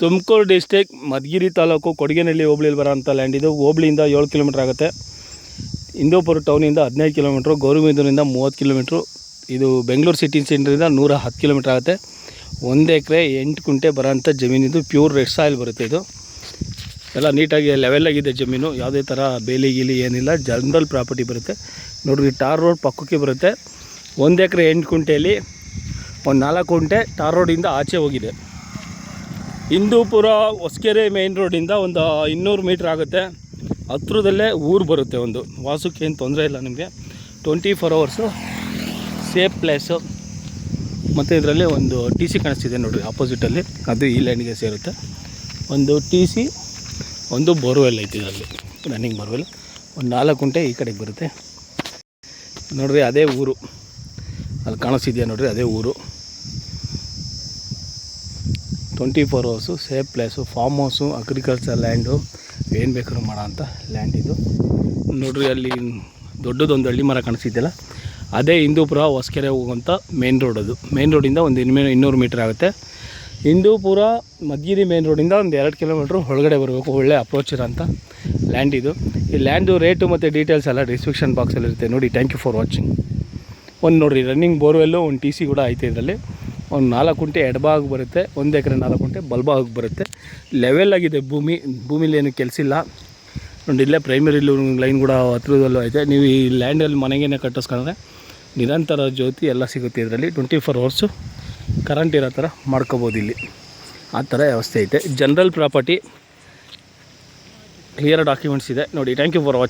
Tumakuru district Madhugiri taluk Kodigenahalli ಹೋಬಳಿಯಲ್ಲಿ ಬರೋಂಥ land ಇದು. ಹೋಬಳಿಯಿಂದ 7 ಕಿಲೋಮೀಟ್ರ್ ಆಗುತ್ತೆ. ಹಿಂದೂಪುರ ಟೌನಿಂದ 15 ಕಿಲೋಮೀಟ್ರು, ಗೌರಿಬಿದನೂರಿಂದ 30 ಕಿಲೋಮೀಟ್ರು. ಇದು ಬೆಂಗಳೂರು ಸಿಟಿ ಸೆಂಟ್ರಿಂದ 110 ಕಿಲೋಮೀಟ್ರ್ ಆಗುತ್ತೆ. 1 ಎಕರೆ 8 ಗುಂಟೆ ಬರೋಂಥ ಜಮೀನಿದು. ಪ್ಯೂರ್ ರೆಡ್ ಸಾಯಿಲ್ ಬರುತ್ತೆ. ಇದು ಎಲ್ಲ ನೀಟಾಗಿ ಲೆವೆಲಾಗಿದೆ ಜಮೀನು. ಯಾವುದೇ ಥರ ಬೇಲಿ ಗೀಲಿ ಏನಿಲ್ಲ, ಜನರಲ್ ಪ್ರಾಪರ್ಟಿ ಬರುತ್ತೆ. ನೋಡಿರಿ, ಟಾರ್ ರೋಡ್ ಪಕ್ಕಕ್ಕೆ ಬರುತ್ತೆ. 1 ಎಕರೆ 8 ಗುಂಟೆಯಲ್ಲಿ 4 ಗುಂಟೆ ಟಾರ್ ರೋಡಿಂದ ಆಚೆ ಹೋಗಿದೆ. ಹಿಂದೂಪುರ ಹೊಸಕೆರೆ ಮೇನ್ ರೋಡಿಂದ ಒಂದು 200 ಮೀಟ್ರ್ ಆಗುತ್ತೆ. ಹತ್ರದಲ್ಲೇ ಊರು ಬರುತ್ತೆ. ಒಂದು ವಾಸಕ್ಕೆ ಏನು ತೊಂದರೆ ಇಲ್ಲ ನಿಮಗೆ. 24 ಅವರ್ಸು ಸೇಫ್ ಪ್ಲೇಸು. ಮತ್ತು ಇದರಲ್ಲಿ ಒಂದು ಟಿ ಸಿ ಕಾಣಿಸ್ತಿದೆ ನೋಡಿರಿ ಆಪೋಸಿಟಲ್ಲಿ, ಅದು ಈ ಲ್ಯಾಂಡಿಗೆ ಸೇರುತ್ತೆ. ಒಂದು ಟಿ ಸಿ, ಒಂದು ಬೋರ್ವೆಲ್ ಐತಿ ಇದರಲ್ಲಿ, ರನ್ನಿಂಗ್ ಬೋರ್ವೆಲ್. ಒಂದು 4 ಗುಂಟೆ ಈ ಕಡೆಗೆ ಬರುತ್ತೆ ನೋಡಿರಿ. ಅದೇ ಊರು ಅಲ್ಲಿ ಕಾಣಿಸ್ತಿದೆಯಾ ನೋಡಿರಿ, ಅದೇ ಊರು. 24 hours safe place, form house, agriculture land, ಏನು ಬೇಕಾದ್ರೂ ಮಾಡೋ ಅಂಥ ಲ್ಯಾಂಡ್ ಇದು ನೋಡಿರಿ. ಅಲ್ಲಿ ದೊಡ್ಡದೊಂದು ಹಳ್ಳಿ ಮರ ಕಾಣಿಸ್ತಿದೆಯಲ್ಲ, ಅದೇ ಹಿಂದೂಪುರ ಹೊಸಕೆರೆ ಹೋಗುವಂಥ ಮೇನ್ ರೋಡ್. ಅದು ಮೇನ್ ರೋಡಿಂದ ಒಂದು 200 ಮೀಟ್ರ್ ಆಗುತ್ತೆ. ಹಿಂದೂಪುರ ಮಧುಗಿರಿ ಮೇನ್ ರೋಡಿಂದ ಒಂದು 2 ಕಿಲೋಮೀಟ್ರ್ ಒಳಗಡೆ ಬರಬೇಕು. ಒಳ್ಳೆ ಅಪ್ರೋಚ್ ಇರೋಂಥ ಲ್ಯಾಂಡ್ ಇದು. ಈ ಲ್ಯಾಂಡು ರೇಟು ಮತ್ತು ಡೀಟೇಲ್ಸ್ ಎಲ್ಲ ಡಿಸ್ಕ್ರಿಪ್ಷನ್ ಬಾಕ್ಸಲ್ಲಿರುತ್ತೆ ನೋಡಿ. Thank you for watching. ಒಂದು ನೋಡಿರಿ, ರನ್ನಿಂಗ್ ಬೋರ್ವೆಲ್ಲು, ಒಂದು ಟಿ ಸಿ ಕೂಡ ಐತೆ ಇದರಲ್ಲಿ. ಒಂದು 4 ಗುಂಟೆ ಎಡಭಾಗ ಬರುತ್ತೆ, 1 ಎಕರೆ 4 ಗುಂಟೆ ಬಲಭಾಗ ಬರುತ್ತೆ. ಲೆವೆಲ್ ಆಗಿದೆ ಭೂಮಿಲಿ ಏನು ಕೆಲಸ ಇಲ್ಲ ನೋಡಿ. ಇಲ್ಲೇ ಪ್ರೈಮರಿ ಲೈನ್ ಕೂಡ ಹತ್ರದಲ್ಲೂ ಐತೆ. ನೀವು ಈ ಲ್ಯಾಂಡಲ್ಲಿ ಮನೆಗೇನೆ ಕಟ್ಟಿಸ್ಕೊಂಡ್ರೆ ನಿರಂತರ ಜ್ಯೋತಿ ಎಲ್ಲ ಸಿಗುತ್ತೆ ಇದರಲ್ಲಿ. 24 ಅವರ್ಸು ಕರೆಂಟ್ ಇರೋ ಥರ ಮಾಡ್ಕೋಬೋದು ಇಲ್ಲಿ. ಆ ಥರ ವ್ಯವಸ್ಥೆ ಐತೆ. ಜನರಲ್ ಪ್ರಾಪರ್ಟಿ, ಕ್ಲಿಯರ್ ಡಾಕ್ಯುಮೆಂಟ್ಸ್ ಇದೆ ನೋಡಿ. Thank you for watching.